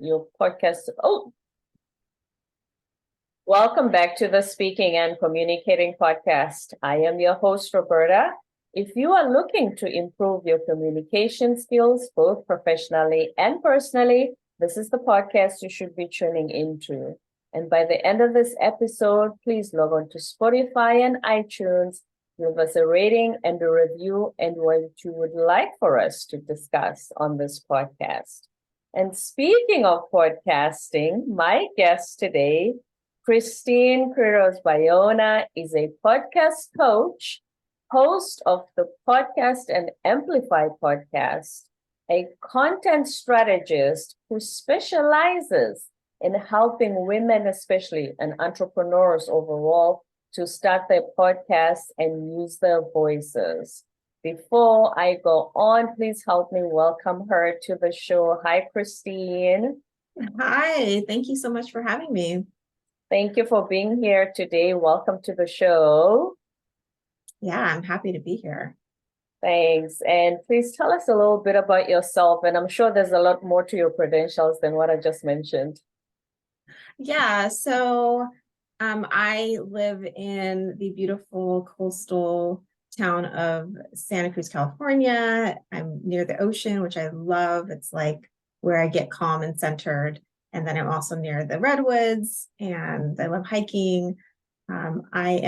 your podcast. Oh, welcome back to the Speaking and Communicating podcast. I am your host, Roberta. If you are looking to improve your communication skills, both professionally and personally, this is the podcast you should be tuning into. And by the end of this episode, please log on to Spotify and iTunes, leave us a rating and a review, and what you would like for us to discuss on this podcast. And speaking of podcasting, my guest today, Kristin Quiroz Bayona, is a podcast coach, host of the podcast and Amplify podcast, a content strategist who specializes in helping women, especially, and entrepreneurs overall, to start their podcasts and use their voices. Before I go on, please help me welcome her to the show. Hi, Kristin. Hi, thank you so much for having me. Thank you for being here today. Welcome to the show. Yeah, I'm happy to be here. Thanks. And please tell us a little bit about yourself. And I'm sure there's a lot more to your credentials than what I just mentioned. Yeah, so I live in the beautiful coastal town of Santa Cruz, California. I'm near the ocean, which I love. It's like where I get calm and centered. And then I'm also near the redwoods, and I love hiking. I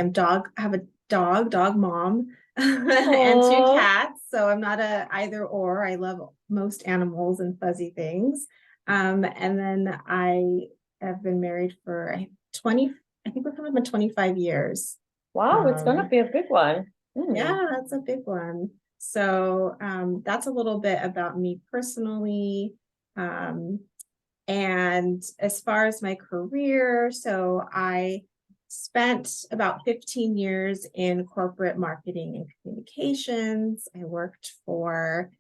have a dog mom, and two cats. So I'm not a either or. I love most animals and fuzzy things. And then I have been married for 20, I think we're coming up on 25 years. Wow, it's going to be a big one. Yeah, that's a big one. So that's a little bit about me personally. And as far as my career, so I spent about 15 years in corporate marketing and communications. I worked for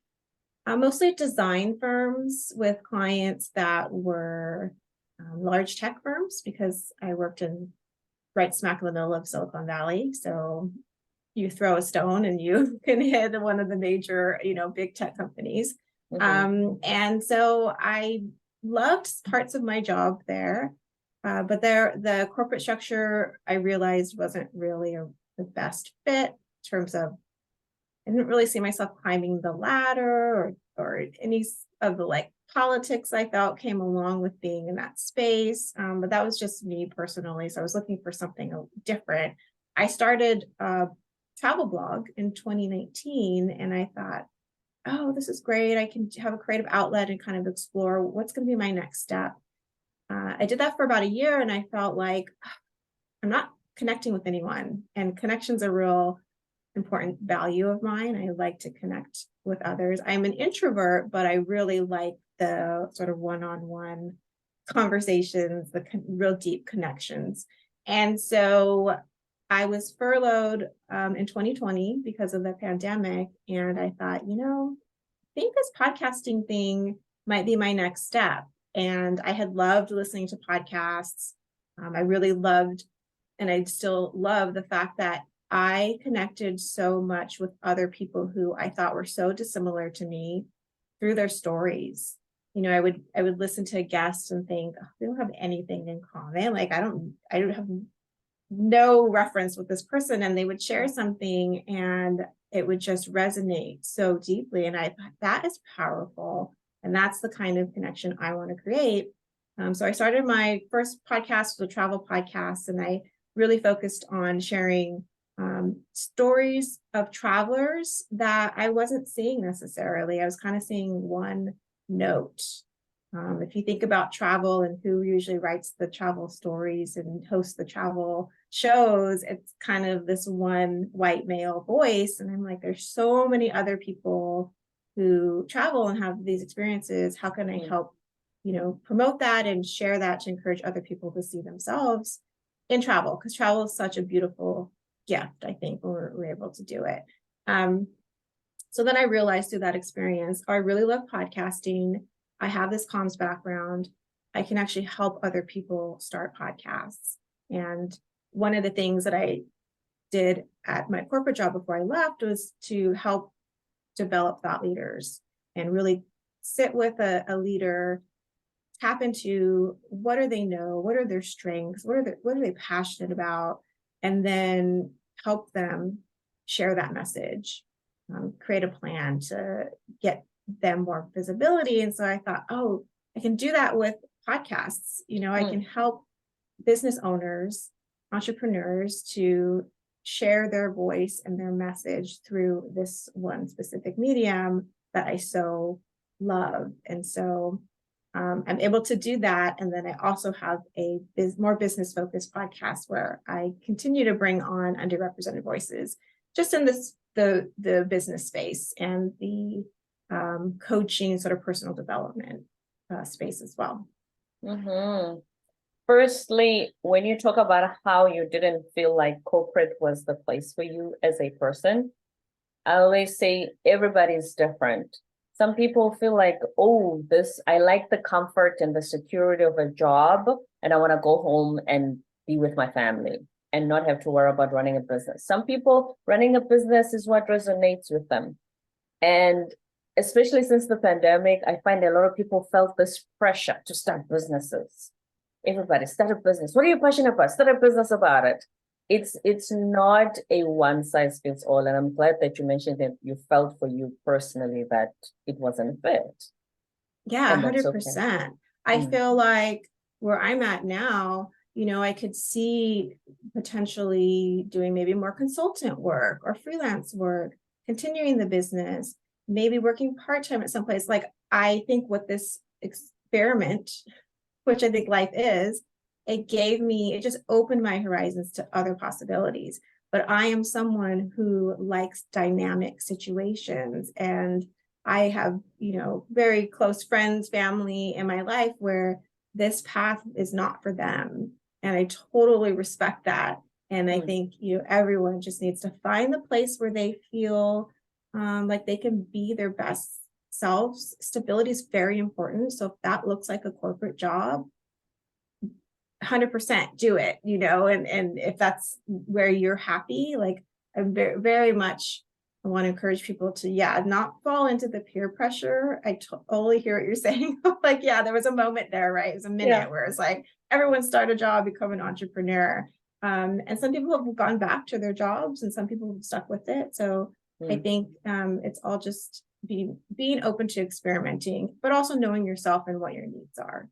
mostly design firms with clients that were large tech firms, because I worked right smack in the middle of Silicon Valley. So you throw a stone and you can hit one of the major, big tech companies. Mm-hmm. And so I loved parts of my job there, but the corporate structure, I realized, wasn't really the best fit in terms of, I didn't really see myself climbing the ladder or any of the politics I felt came along with being in that space. But that was just me personally. So I was looking for something different. I started a travel blog in 2019, and I thought, oh, this is great. I can have a creative outlet and kind of explore what's going to be my next step. I did that for about a year, and I felt like I'm not connecting with anyone, and connection's a real important value of mine. I like to connect with others. I'm an introvert, but I really like the sort of one-on-one conversations, the real deep connections. And so I was furloughed in 2020 because of the pandemic. And I thought, I think this podcasting thing might be my next step. And I had loved listening to podcasts. I really loved, and I still love the fact that I connected so much with other people who I thought were so dissimilar to me through their stories. I would listen to a guest and think, oh, they don't have anything in common. Like I don't have no reference with this person, and they would share something and it would just resonate so deeply. And I thought, that is powerful. And that's the kind of connection I want to create. So I started my first podcast, the travel podcast, and I really focused on sharing stories of travelers that I wasn't seeing necessarily. I was kind of seeing one note. If you think about travel and who usually writes the travel stories and hosts the travel shows, it's kind of this one white male voice. And I'm like, there's so many other people who travel and have these experiences. How can I help, promote that and share that to encourage other people to see themselves in travel? Because travel is such a beautiful gift, I think, when we're able to do it. So then I realized through that experience, I really love podcasting. I have this comms background. I can actually help other people start podcasts. And one of the things that I did at my corporate job before I left was to help develop thought leaders and really sit with a leader, tap into what do they know, what are their strengths, what are they passionate about, and then help them share that message, create a plan to get them more visibility. And so I thought, oh, I can do that with podcasts. I can help business owners, entrepreneurs to share their voice and their message through this one specific medium that I so love. And so I'm able to do that. And then I also have a more business focused podcast where I continue to bring on underrepresented voices just in the business space and the coaching, sort of personal development space as well. Mm-hmm. Firstly, when you talk about how you didn't feel like corporate was the place for you as a person, I always say everybody's different. Some people feel like, oh, I like the comfort and the security of a job, and I want to go home and be with my family and not have to worry about running a business. Some people, running a business is what resonates with them. And especially since the pandemic, I find a lot of people felt this pressure to start businesses. Everybody start a business. What are you passionate about? Start a business about it. It's not a one size fits all. And I'm glad that you mentioned that you felt for you personally that it wasn't a fit. Yeah, And that's 100%. okay. I feel like where I'm at now, I could see potentially doing maybe more consultant work or freelance work, continuing the business, maybe working part-time at some place. Like, I think what this experiment, which I think life is, it just opened my horizons to other possibilities. But I am someone who likes dynamic situations, and I have, very close friends, family in my life where this path is not for them. And I totally respect that. And I think, everyone just needs to find the place where they feel like they can be their best selves. Stability is very important. So if that looks like a corporate job, 100% do it, and if that's where you're happy, like, I'm very, very much, I want to encourage people to, not fall into the peer pressure. I totally hear what you're saying. Like, there was a moment there, right? It was a minute where it's like, everyone start a job, become an entrepreneur. And some people have gone back to their jobs and some people have stuck with it. So I think it's all just being open to experimenting, but also knowing yourself and what your needs are.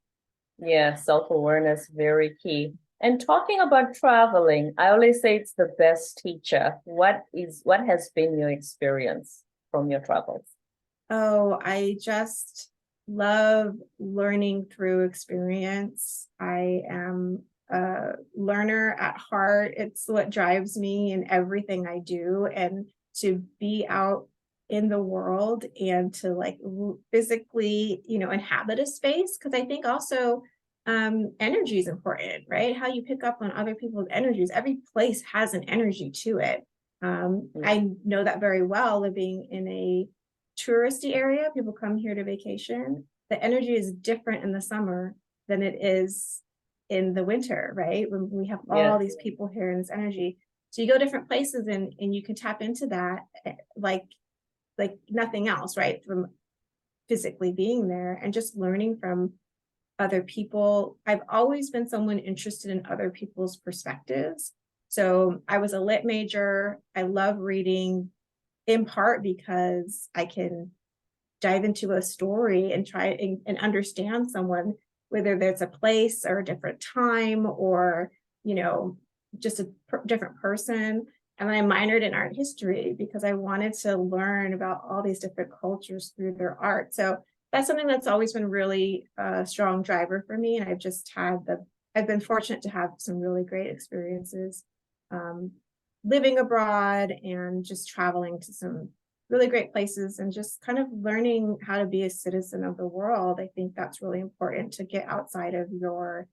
Yeah, self-awareness, very key. And talking about traveling, I always say it's the best teacher. What has been your experience from your travels? Oh, I just love learning through experience. I am a learner at heart. It's what drives me in everything I do. And to be out in the world and to physically, inhabit a space. Because I think also energy is important, right? How you pick up on other people's energies. Every place has an energy to it. I know that very well living in a touristy area. People come here to vacation. The energy is different in the summer than it is in the winter, right? When we have all these people here and this energy. So you go different places and you can tap into that like nothing else, right? From physically being there and just learning from other people. I've always been someone interested in other people's perspectives. So I was a lit major. I love reading, in part because I can dive into a story and try and understand someone, whether there's a place or a different time or, just a different person. And then I minored in art history because I wanted to learn about all these different cultures through their art. So that's something that's always been really a strong driver for me. And I've been fortunate to have some really great experiences living abroad and just traveling to some really great places and just kind of learning how to be a citizen of the world. I think that's really important, to get outside of your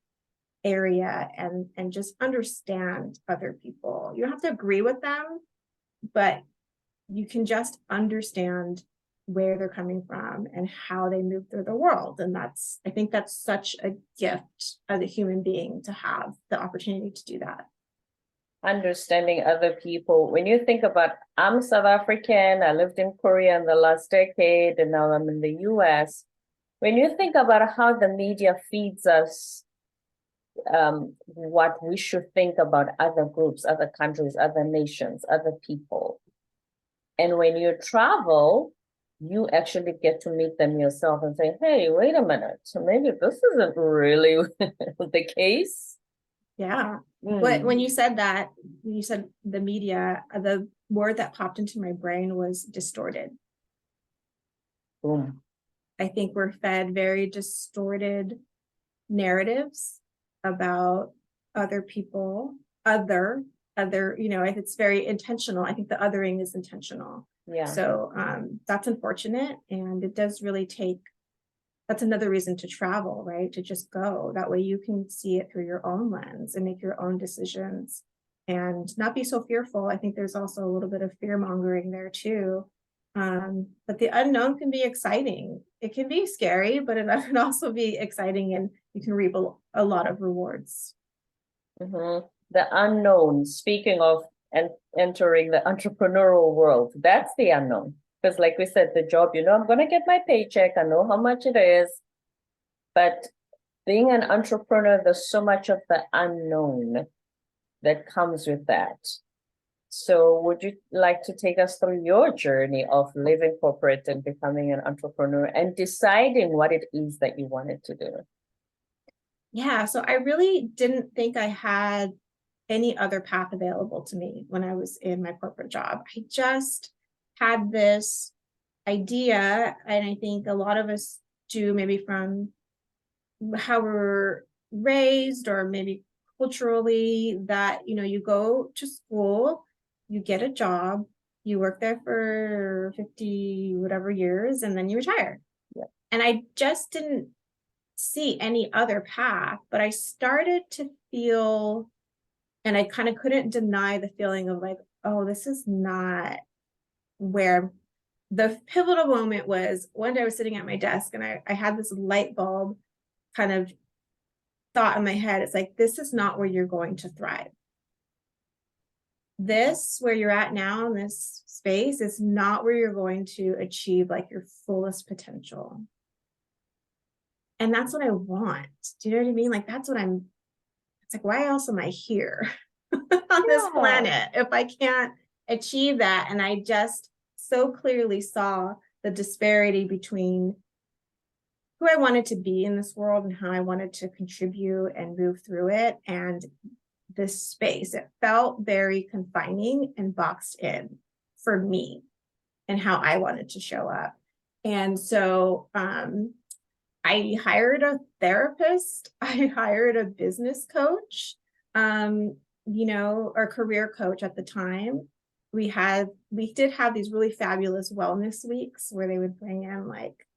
area and just understand other people. You don't have to agree with them, but you can just understand where they're coming from and how they move through the world. And I think that's such a gift as a human being, to have the opportunity to do that. Understanding other people. When you think about, I'm South African, I lived in Korea in the last decade, and now I'm in the US. When you think about how the media feeds us what we should think about other groups, other countries, other nations, other people. And when you travel, you actually get to meet them yourself and say, hey, wait a minute, so maybe this isn't really the case. Yeah. But when you said that, when you said the media, the word that popped into my brain was distorted. Boom. I think we're fed very distorted narratives about other people, other, it's very intentional. I think the othering is intentional. Yeah. So that's unfortunate. And it does really take, that's another reason to travel, right? To just go. That way you can see it through your own lens and make your own decisions and not be so fearful. I think there's also a little bit of fear mongering there too. But the unknown can be exciting. It can be scary, but it can also be exciting, and you can reap a lot of rewards. The unknown, speaking of entering the entrepreneurial world, that's the unknown. Because like we said, the job, I'm going to get my paycheck. I know how much it is. But being an entrepreneur, there's so much of the unknown that comes with that. So would you like to take us through your journey of living corporate and becoming an entrepreneur and deciding what it is that you wanted to do? Yeah, so I really didn't think I had any other path available to me when I was in my corporate job. I just had this idea, and I think a lot of us do, maybe from how we're raised or maybe culturally, that you go to school, you get a job, you work there for 50 whatever years, and then you retire. Yeah. And I just didn't see any other path, but I started to feel, and I kind of couldn't deny the feeling of like, oh, this is not where. The pivotal moment was one day I was sitting at my desk and I had this light bulb kind of thought in my head. It's like, this is not where you're going to thrive. This, where you're at now in this space, is not where you're going to achieve like your fullest potential. And that's what I want. Do you know what I mean? Like, it's like, why else am I here on this planet if I can't achieve that? And I just so clearly saw the disparity between who I wanted to be in this world and how I wanted to contribute and move through it. And this space, it felt very confining and boxed in for me and how I wanted to show up. And so I hired a therapist, I hired a business coach, or career coach at the time. We did have these really fabulous wellness weeks where they would bring in like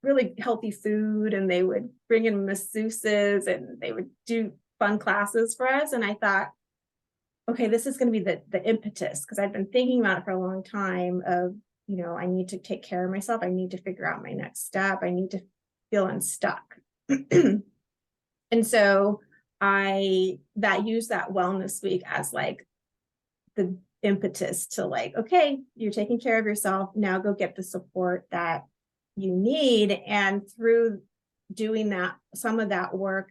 really healthy food, and they would bring in masseuses, and they would do fun classes for us. And I thought, okay, this is going to be the impetus, because I've been thinking about it for a long time of, I need to take care of myself. I need to figure out my next step. I need to feel unstuck. And so I used that wellness week as like the impetus to like, okay, you're taking care of yourself. Now go get the support that you need. And through doing that, some of that work,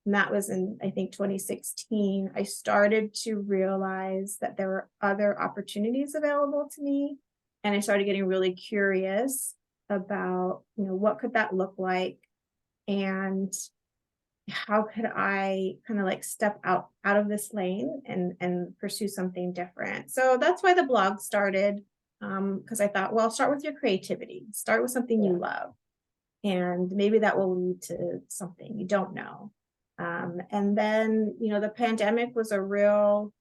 and that was in, I think, 2016, I started to realize that there were other opportunities available to me. And I started getting really curious about, what could that look like? And how could I kind of like step out of this lane and pursue something different? So that's why the blog started, because I thought, well, start with your creativity, start with something you love, and maybe that will lead to something you don't know. And then, the pandemic was a real,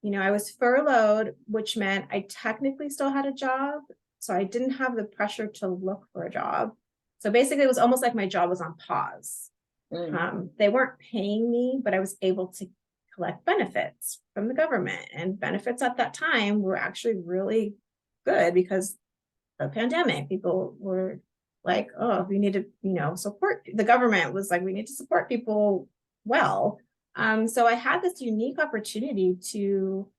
I was furloughed, which meant I technically still had a job. So I didn't have the pressure to look for a job. So basically, it was almost like my job was on pause. They weren't paying me, but I was able to collect benefits from the government. And benefits at that time were actually really good because the pandemic, people were like, oh, we need to, support. The government was like, we need to support people well. So I had this unique opportunity to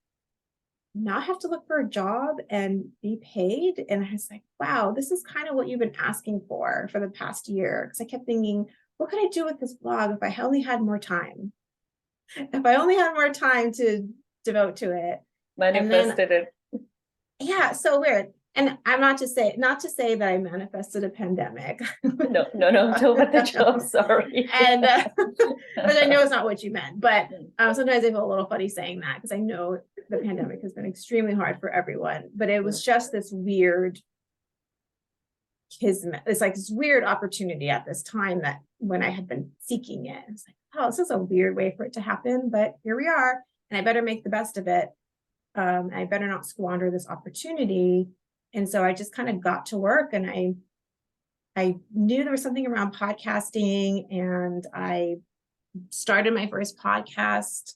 not have to look for a job and be paid. And I was like, wow, this is kind of what you've been asking for the past year. Because I kept thinking, what could I do with this blog if I only had more time? If I only had more time to devote to it. Manifested it. Yeah, so weird. And I'm not to say that I manifested a pandemic. No, don't let the joke, sorry. And but I know it's not what you meant. But sometimes I feel a little funny saying that because I know the pandemic has been extremely hard for everyone. But it was just this weird kismet. It's like this weird opportunity at this time that when I had been seeking it, I was like, oh, this is a weird way for it to happen, but here we are, and I better make the best of it. I better not squander this opportunity. And so I just kind of got to work, and I knew there was something around podcasting, and I started my first podcast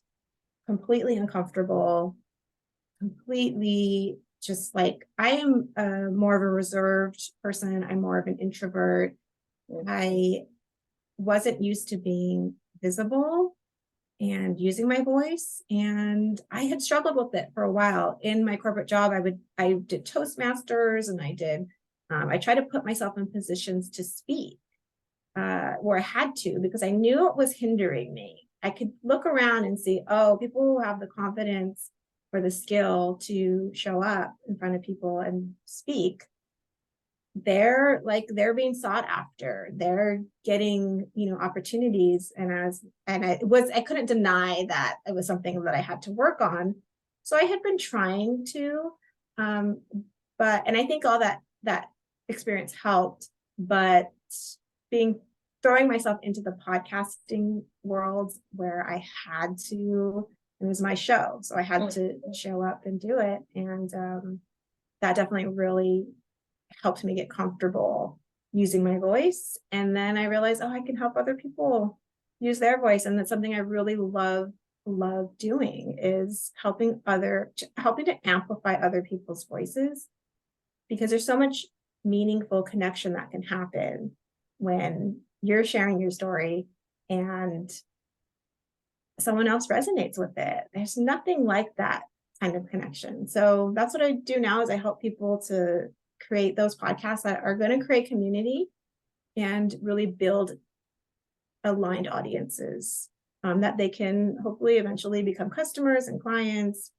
completely uncomfortable, completely just like, I am more of a reserved person. I'm more of an introvert. I wasn't used to being visible and using my voice. And I had struggled with it for a while. In my corporate job, I did Toastmasters, and I tried to put myself in positions to speak where I had to, because I knew it was hindering me. I could look around and see, oh, people who have the confidence or the skill to show up in front of people and speak, they're being sought after. They're getting, opportunities. I couldn't deny that it was something that I had to work on. So I had been trying to, and I think all that experience helped, but throwing myself into the podcasting world where I had to, it was my show. So I had to show up and do it. And that definitely really helped me get comfortable using my voice. And then I realized, I can help other people use their voice. And that's something I really love doing, is helping to amplify other people's voices, because there's so much meaningful connection that can happen when you're sharing your story and someone else resonates with it. There's nothing like that kind of connection. So that's what I do now, is I help people to create those podcasts that are going to create community and really build aligned audiences that they can hopefully eventually become customers and clients.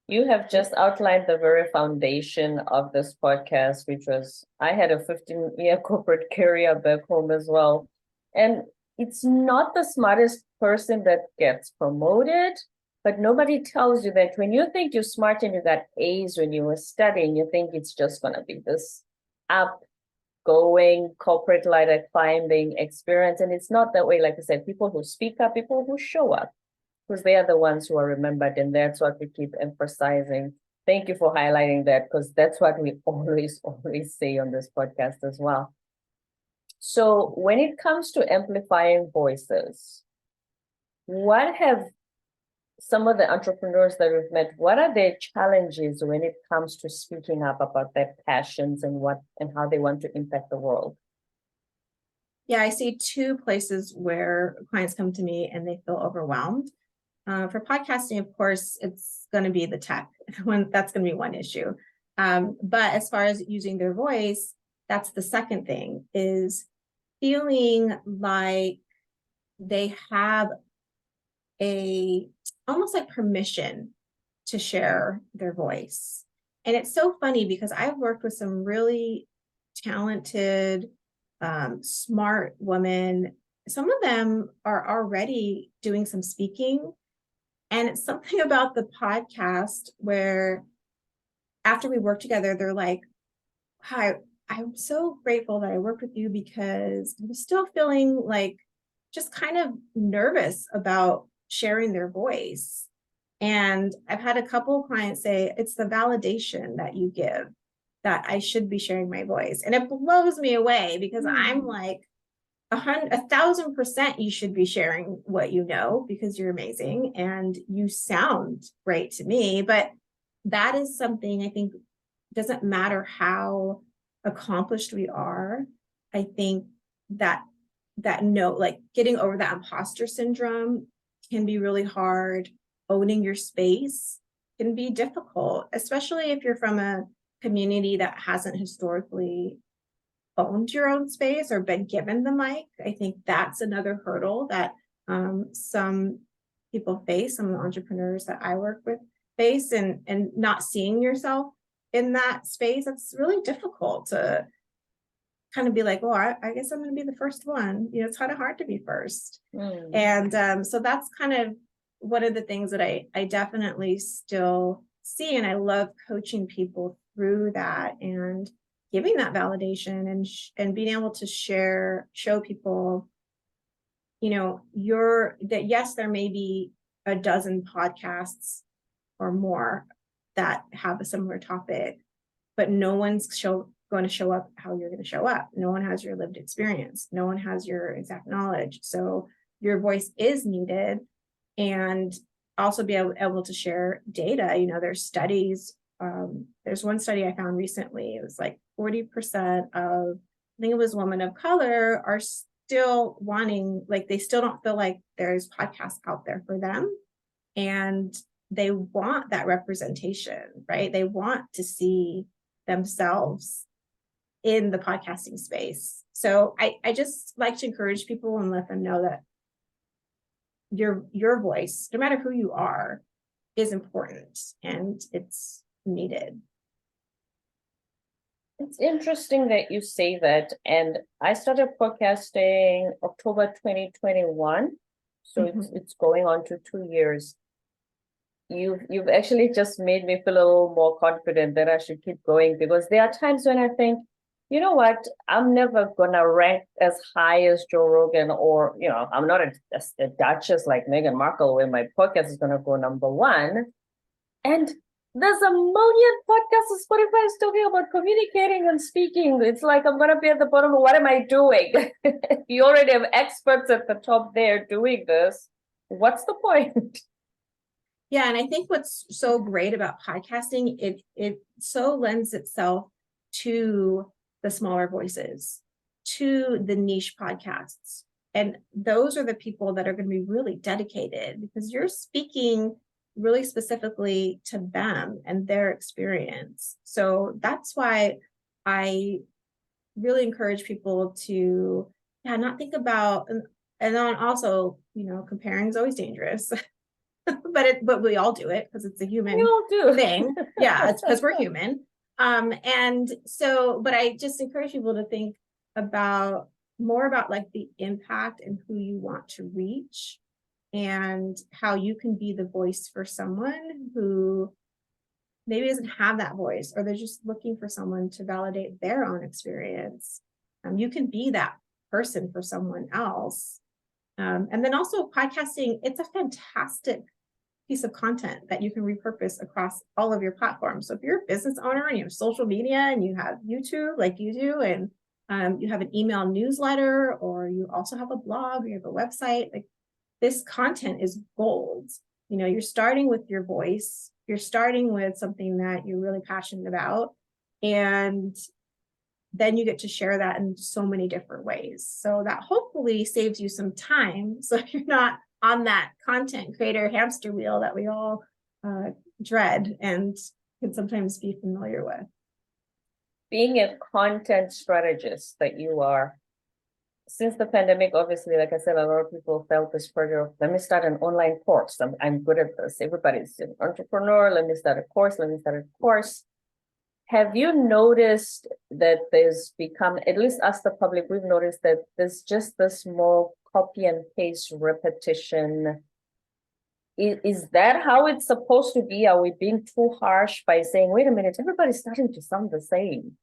You have just outlined the very foundation of this podcast, which was, I had a 15-year corporate career back home as well. And it's not the smartest person that gets promoted, but nobody tells you that when you think you're smart and you got A's when you were studying, you think it's just going to be this outgoing corporate ladder climbing experience. And it's not that way. Like I said, people who speak up, people who show up, because they are the ones who are remembered. And that's what we keep emphasizing. Thank you for highlighting that, because that's what we always say on this podcast as well. So when it comes to amplifying voices, what have some of the entrepreneurs that we've met, what are their challenges when it comes to speaking up about their passions and how they want to impact the world? Yeah, I see two places where clients come to me and they feel overwhelmed. For podcasting, of course, it's going to be the tech. That's going to be one issue. But as far as using their voice, that's the second thing, is feeling like they have almost like permission to share their voice. And it's so funny, because I've worked with some really talented, smart women. Some of them are already doing some speaking. And it's something about the podcast where after we work together, they're like, hi, I'm so grateful that I worked with you, because I'm still feeling like just kind of nervous about sharing their voice. And I've had a couple of clients say, it's the validation that you give that I should be sharing my voice. And it blows me away, because I'm like, 1,000% you should be sharing what you know, because you're amazing and you sound great to me. But that is something I think doesn't matter how accomplished we are. I think that getting over that imposter syndrome can be really hard. owning your space can be difficult, especially if you're from a community that hasn't historically owned your own space or been given the mic. I think that's another hurdle that some people face, some of the entrepreneurs that I work with face, and not seeing yourself in that space. It's really difficult to kind of be like, well, I guess I'm going to be the first one. You know, it's kind of hard to be first. And so that's kind of one of the things that I definitely still see. And I love coaching people through that and giving that validation and being able to show people, you know, that yes, there may be a dozen podcasts or more that have a similar topic, but no one's going to show up how you're going to show up. No one has your lived experience. No one has your exact knowledge. So your voice is needed, and also be able to share data. You know, there's studies. There's one study I found recently. It was like 40% of, I think it was women of color, are still wanting, like, they still don't feel like there's podcasts out there for them. And they want that representation, right? They want to see themselves in the podcasting space. So I just like to encourage people and let them know that your voice, no matter who you are, is important and it's needed. It's interesting that you say that. And I started podcasting October 2021. So it's going on to 2 years. You've actually just made me feel a little more confident that I should keep going, because there are times when I think, you know what, I'm never gonna rank as high as Joe Rogan, or, you know, I'm not a duchess like Meghan Markle where my podcast is gonna go #1. And there's a million podcasts on Spotify talking about communicating and speaking. It's like I'm gonna be at the bottom of what am I doing? You already have experts at the top there doing this. What's the point? Yeah, and I think what's so great about podcasting, it so lends itself to the smaller voices, to the niche podcasts. And those are the people that are going to be really dedicated, because you're speaking really specifically to them and their experience. So that's why I really encourage people to not think about, and then also, you know, comparing is always dangerous. but we all do it because it's a human thing. Yeah, it's because we're human. And so, but I just encourage people to think about more about like the impact and who you want to reach, and how you can be the voice for someone who maybe doesn't have that voice, or they're just looking for someone to validate their own experience. You can be that person for someone else. And then also podcasting, it's a fantastic piece of content that you can repurpose across all of your platforms. So if you're a business owner and you have social media and you have YouTube like you do, and you have an email newsletter, or you also have a blog, or you have a website, like, this content is gold. You know, you're starting with your voice, you're starting with something that you're really passionate about, and then you get to share that in so many different ways. So that hopefully saves you some time, so you're not on that content creator hamster wheel that we all dread and can sometimes be familiar with. Being a content strategist that you are, since the pandemic, obviously, like I said, a lot of people felt this pressure of, let me start an online course. I'm good at this. Everybody's an entrepreneur. Let me start a course. Have you noticed that there's become, at least us, the public, we've noticed that there's just this more copy and paste repetition? Is that how it's supposed to be? Are we being too harsh by saying, wait a minute, everybody's starting to sound the same?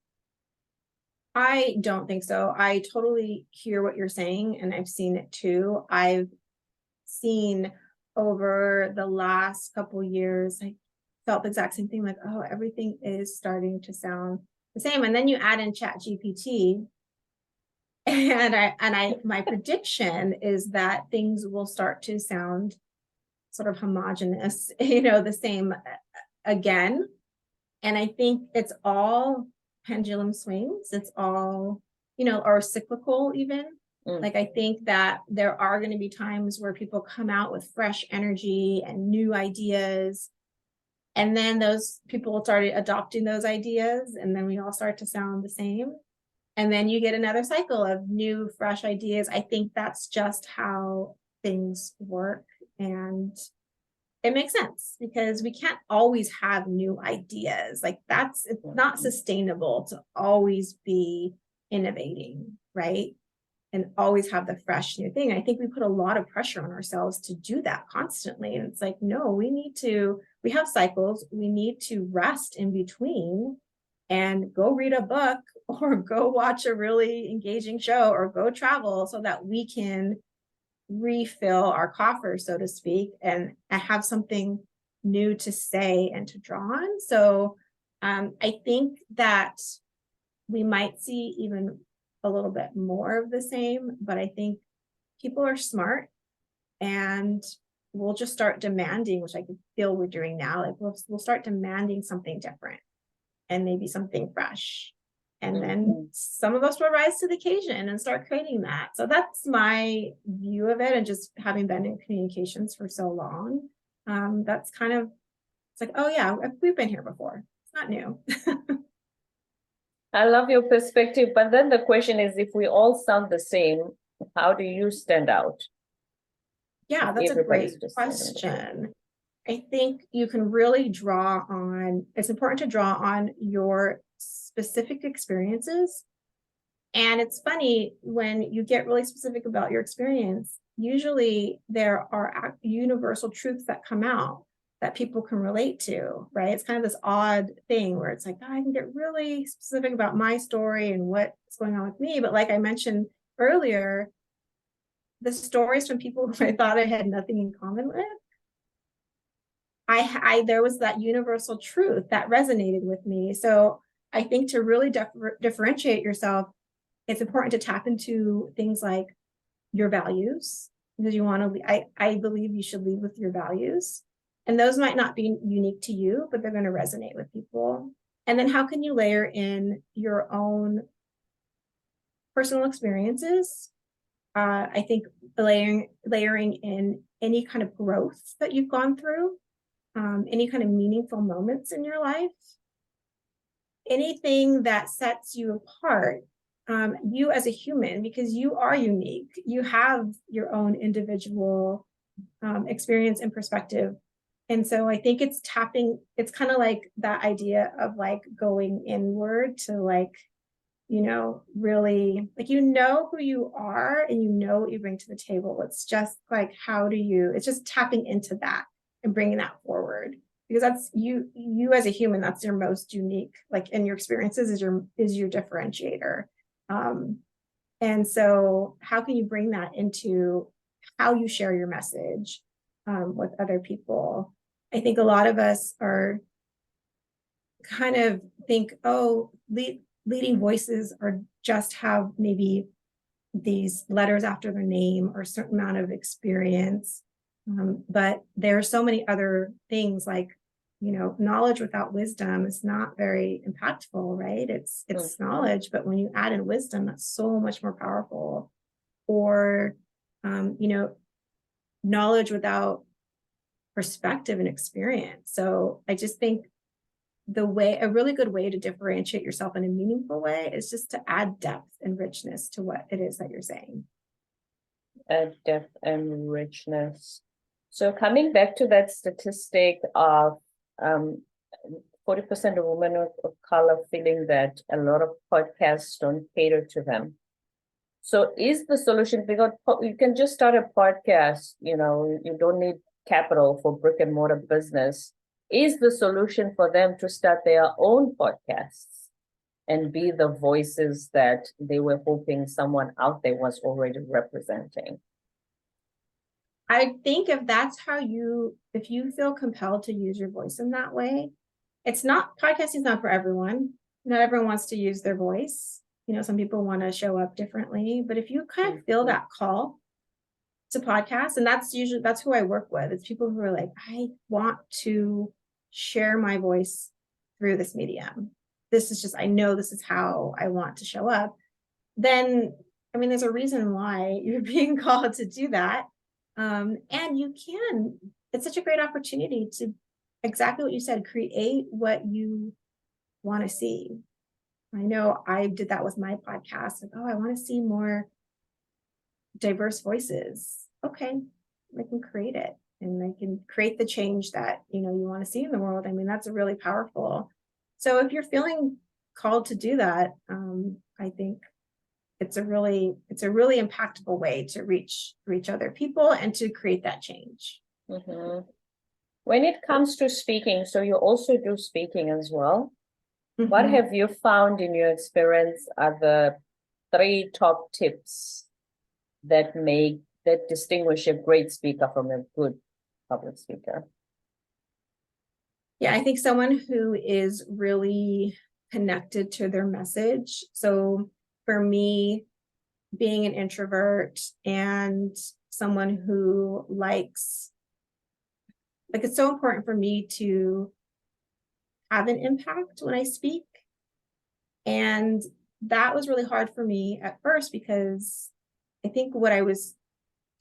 I don't think so. I totally hear what you're saying, and I've seen it too. I've seen over the last couple years, I felt the exact same thing, like, oh, everything is starting to sound the same. And then you add in ChatGPT, and my prediction is that things will start to sound sort of homogenous, you know, the same again. And I think it's all pendulum swings. It's all, you know, or cyclical even. Like, I think that there are going to be times where people come out with fresh energy and new ideas. And then those people started adopting those ideas, and then we all start to sound the same. And then you get another cycle of new, fresh ideas. I think that's just how things work. And it makes sense because we can't always have new ideas. Like, it's not sustainable to always be innovating, right? And always have the fresh new thing. I think we put a lot of pressure on ourselves to do that constantly. And it's like, no, we have cycles. We need to rest in between and go read a book or go watch a really engaging show or go travel so that we can refill our coffers, so to speak, and have something new to say and to draw on. So I think that we might see even a little bit more of the same, but I think people are smart and we'll just start demanding, which I can feel we're doing now. Like, we'll start demanding something different and maybe something fresh. And then some of us will rise to the occasion and start creating that. So that's my view of it. And just having been in communications for so long, that's kind of, it's like, oh yeah, we've been here before. It's not new. I love your perspective, but then the question is, if we all sound the same, how do you stand out? Yeah, that's a great question. I think you can really it's important to draw on your specific experiences. And it's funny, when you get really specific about your experience, usually there are universal truths that come out that people can relate to, right? It's kind of this odd thing where it's like, oh, I can get really specific about my story and what's going on with me. But like I mentioned earlier, the stories from people who I thought I had nothing in common with, there was that universal truth that resonated with me. So I think to really differentiate yourself, it's important to tap into things like your values, because I believe you should lead with your values. And those might not be unique to you, but they're going to resonate with people. And then how can you layer in your own personal experiences? I think layering in any kind of growth that you've gone through, any kind of meaningful moments in your life, anything that sets you apart, you as a human, because you are unique. You have your own individual experience and perspective. And so I think it's kind of like that idea of like going inward to like, really like, who you are and what you bring to the table. It's just like, it's just tapping into that and bringing that forward, because that's you as a human, that's your most unique, like, and your experiences is your differentiator. And so how can you bring that into how you share your message with other people? I think a lot of us are kind of think, oh, leading voices are just have maybe these letters after their name or a certain amount of experience. But there are so many other things, like, knowledge without wisdom is not very impactful, right? It's knowledge, but when you add in wisdom, that's so much more powerful. Or, knowledge without perspective and experience. So I just think a really good way to differentiate yourself in a meaningful way is just to add depth and richness to what it is that you're saying. Add depth and richness. So coming back to that statistic of 40% of women of color feeling that a lot of podcasts don't cater to them. So is the solution, because you can just start a podcast, you don't need capital for brick and mortar business. Is the solution for them to start their own podcasts and be the voices that they were hoping someone out there was already representing? I think if you feel compelled to use your voice in that way, podcasting is not for everyone. Not everyone wants to use their voice. Some people want to show up differently, but if you kind of feel that call to podcast, and that's who I work with. It's people who are like, I want to share my voice through this medium. I know this is how I want to show up. Then I mean, there's a reason why you're being called to do that. And it's such a great opportunity to exactly what you said, create what you want to see. I know I did that with my podcast. Like, oh, I want to see more diverse voices. Okay, I can create it and I can create the change that, you want to see in the world. I mean, that's really powerful. So if you're feeling called to do that, I think it's a really impactful way to reach other people and to create that change. Mm-hmm. When it comes to speaking, so you also do speaking as well. Mm-hmm. What have you found in your experience are the 3 top tips that distinguish a great speaker from a good public speaker? Yeah, I think someone who is really connected to their message. So for me, being an introvert and someone who likes, like, it's so important for me to have an impact when I speak. And that was really hard for me at first because I think what I was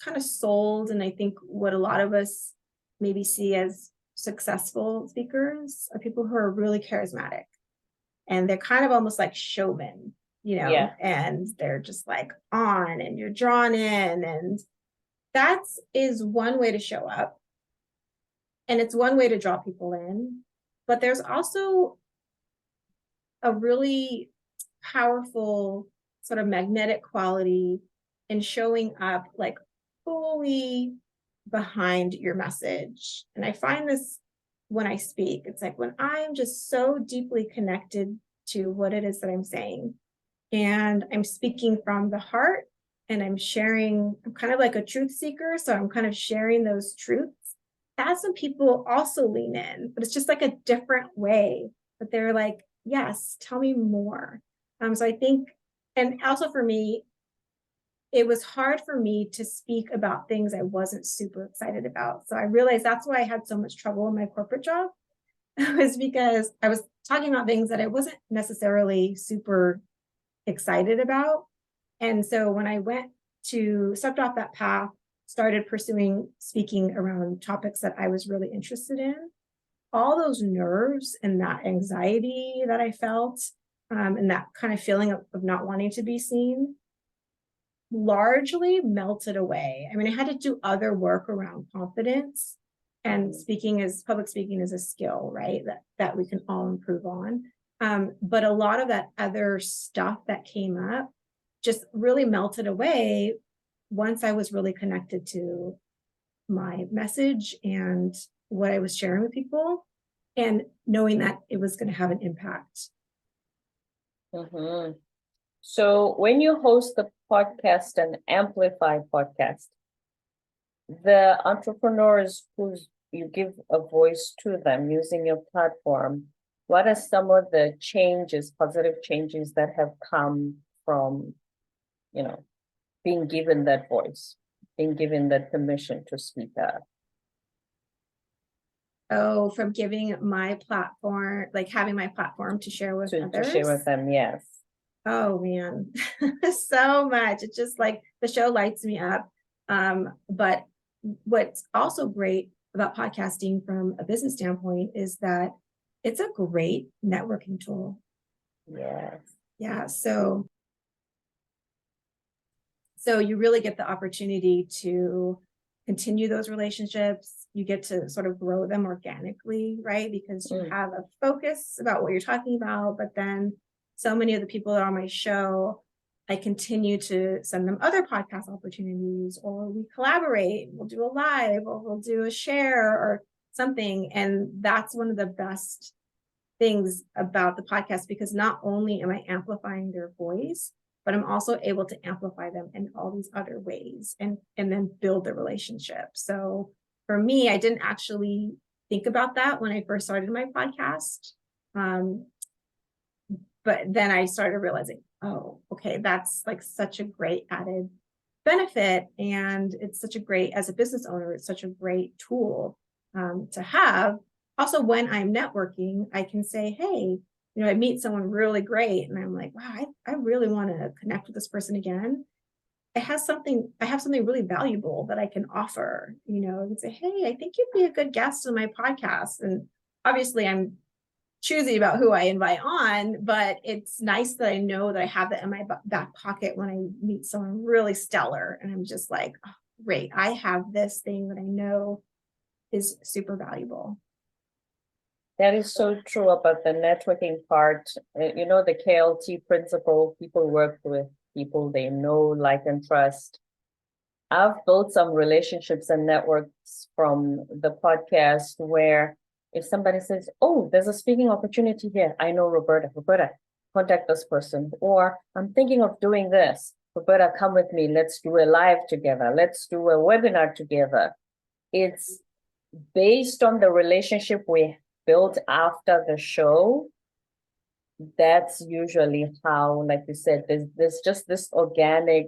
kind of sold, and I think what a lot of us maybe see as successful speakers are people who are really charismatic. And they're kind of almost like showmen, Yeah. and they're just like on and you're drawn in. And that is one way to show up. And it's one way to draw people in. But there's also a really powerful sort of magnetic quality in showing up like fully behind your message. And I find this when I speak, it's like when I'm just so deeply connected to what it is that I'm saying, and I'm speaking from the heart, and I'm kind of like a truth seeker. So I'm kind of sharing those truths. That's when people also lean in, but it's just like a different way. But they're like, yes, tell me more. So I think, and also for me, it was hard for me to speak about things I wasn't super excited about. So I realized that's why I had so much trouble in my corporate job, was because I was talking about things that I wasn't necessarily super excited about. And so when I stepped off that path, started pursuing speaking around topics that I was really interested in, all those nerves and that anxiety that I felt, and that kind of feeling of not wanting to be seen, largely melted away. I mean, I had to do other work around confidence, and public speaking is a skill, right? That we can all improve on. But a lot of that other stuff that came up just really melted away once I was really connected to my message and what I was sharing with people, and knowing that it was going to have an impact. Mm-hmm. So when you host the podcast and Amplify podcast, the entrepreneurs you give a voice to them using your platform, what are some of the positive changes that have come from, being given that voice, being given that permission to speak up? Oh, from giving my platform, like having my platform to share with others? To share with them, yes. Oh man, so much. It's just like the show lights me up. But what's also great about podcasting from a business standpoint is that it's a great networking tool. Yes. Yeah. So you really get the opportunity to continue those relationships. You get to sort of grow them organically, right? Because you have a focus about what you're talking about, but then so many of the people that are on my show, I continue to send them other podcast opportunities, or we collaborate, we'll do a live, or we'll do a share or something. And that's one of the best things about the podcast, because not only am I amplifying their voice, but I'm also able to amplify them in all these other ways and then build the relationship. So for me, I didn't actually think about that when I first started my podcast. But then I started realizing, oh, okay, that's like such a great added benefit. And it's as a business owner, it's such a great tool to have. Also, when I'm networking, I can say, hey, I meet someone really great and I'm like, wow, I really want to connect with this person again. I have something really valuable that I can offer, and say, hey, I think you'd be a good guest on my podcast. And obviously I'm choosy about who I invite on, but it's nice that I know that I have that in my back pocket when I meet someone really stellar. And I'm just like, oh, great, I have this thing that I know is super valuable. That is so true about the networking part. The KLT principle, people work with people they know, like, and trust. I've built some relationships and networks from the podcast where if somebody says, oh, there's a speaking opportunity here, I know Roberta, contact this person, or I'm thinking of doing this. Roberta, come with me. Let's do a live together. Let's do a webinar together. It's based on the relationship we built after the show. That's usually how, like you said, there's just this organic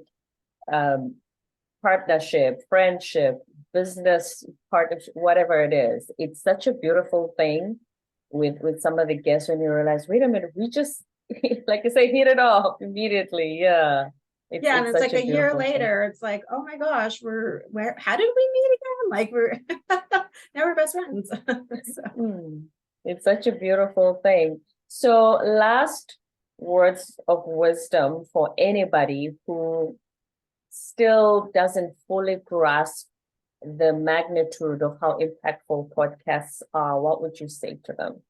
partnership, friendship, business partnership, whatever it is. It's such a beautiful thing with some of the guests when you realize, wait a minute, we just, like you say, hit it off immediately. Yeah. And it's like a year later, it's like, oh my gosh, how did we meet again? Like now we're best friends. It's such a beautiful thing. So last words of wisdom for anybody who still doesn't fully grasp the magnitude of how impactful podcasts are, what would you say to them?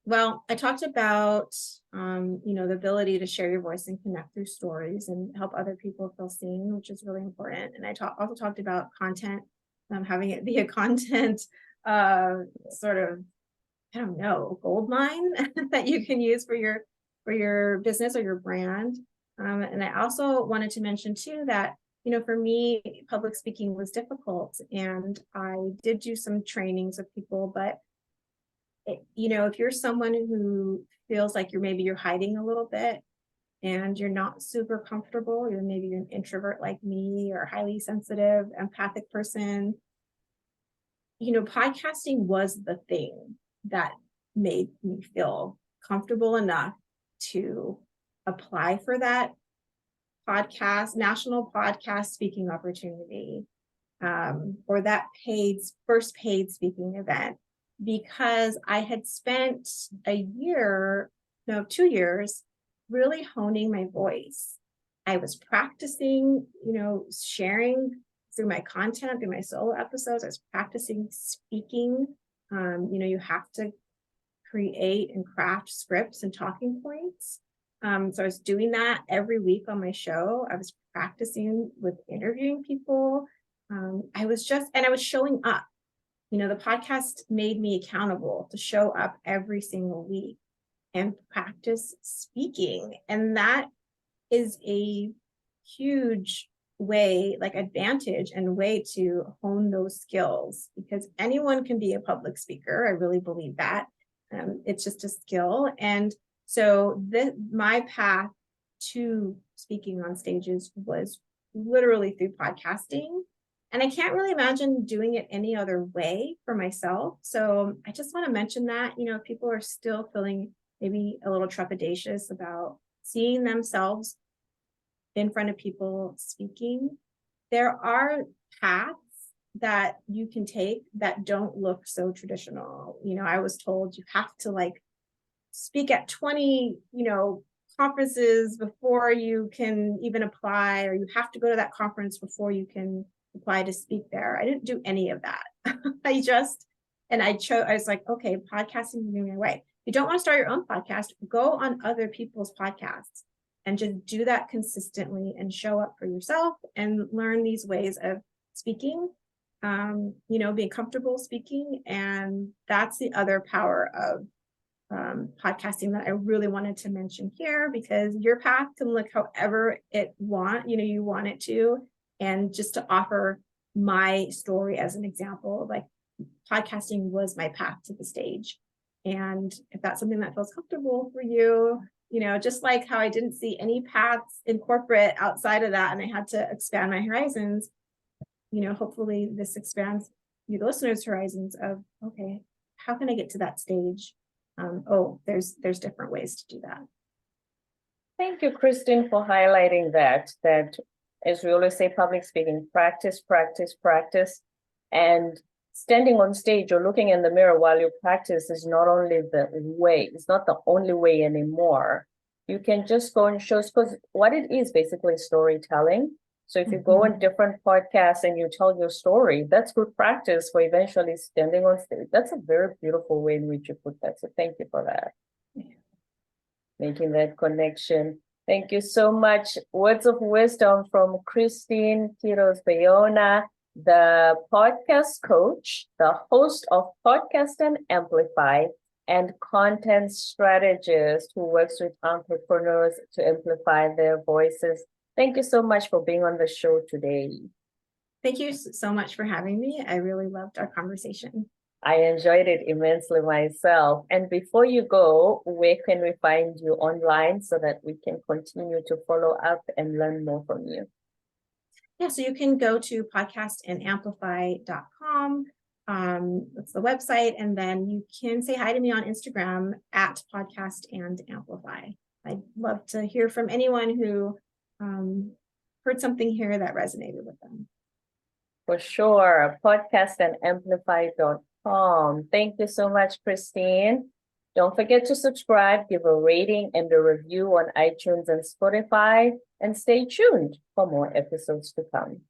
Well, I talked about, the ability to share your voice and connect through stories and help other people feel seen, which is really important. And I also talked about content, having it be a content sort of, I don't know, gold mine that you can use for your business or your brand. And I also wanted to mention too that, for me, public speaking was difficult, and I did do some trainings with people, but if you're someone who feels like you're hiding a little bit and you're not super comfortable, maybe you're an introvert like me or highly sensitive, empathic person, podcasting was the thing that made me feel comfortable enough to apply for that national podcast speaking opportunity, or that first paid speaking event, because I had spent 2 years really honing my voice. I was practicing, sharing through my content, through my solo episodes. I was practicing speaking. You have to create and craft scripts and talking points. So I was doing that every week on my show. I was practicing with interviewing people. I was showing up. The podcast made me accountable to show up every single week and practice speaking. And that is a huge advantage and way to hone those skills, because anyone can be a public speaker. I really believe that. It's just a skill. And so my path to speaking on stages was literally through podcasting. And I can't really imagine doing it any other way for myself. So I just want to mention that, if people are still feeling maybe a little trepidatious about seeing themselves in front of people speaking, there are paths that you can take that don't look so traditional. I was told you have to speak at 20, conferences before you can even apply, or you have to go to that conference before you can apply to speak there. I didn't do any of that. I was like, okay, podcasting is my way. If you don't want to start your own podcast, go on other people's podcasts and just do that consistently and show up for yourself and learn these ways of speaking, being comfortable speaking. And that's the other power of podcasting that I really wanted to mention here, because your path can look however you want it to. And just to offer my story as an example, podcasting was my path to the stage. And if that's something that feels comfortable for you, just like how I didn't see any paths in corporate outside of that, and I had to expand my horizons, hopefully this expands the listeners' horizons of, okay, how can I get to that stage? There's different ways to do that. Thank you, Kristin, for highlighting that, as we always say, public speaking, practice, practice, practice. And standing on stage or looking in the mirror while you practice is not only the way, it's not the only way anymore. You can just go on shows, because what it is basically storytelling. So if you go on different podcasts and you tell your story, that's good practice for eventually standing on stage. That's a very beautiful way in which you put that. So thank you for that. Making that connection. Thank you so much. Words of wisdom from Kristin Quiroz Bayona, the podcast coach, the host of Podcast and Amplify, and content strategist who works with entrepreneurs to amplify their voices. Thank you so much for being on the show today. Thank you so much for having me. I really loved our conversation. I enjoyed it immensely myself. And before you go, where can we find you online so that we can continue to follow up and learn more from you? Yeah, so you can go to podcastandamplify.com. That's the website. And then you can say hi to me on Instagram at podcastandamplify. I'd love to hear from anyone who heard something here that resonated with them. For sure. Podcastandamplify.com. Thank you so much, Kristin. Don't forget to subscribe, give a rating and a review on iTunes and Spotify, and stay tuned for more episodes to come.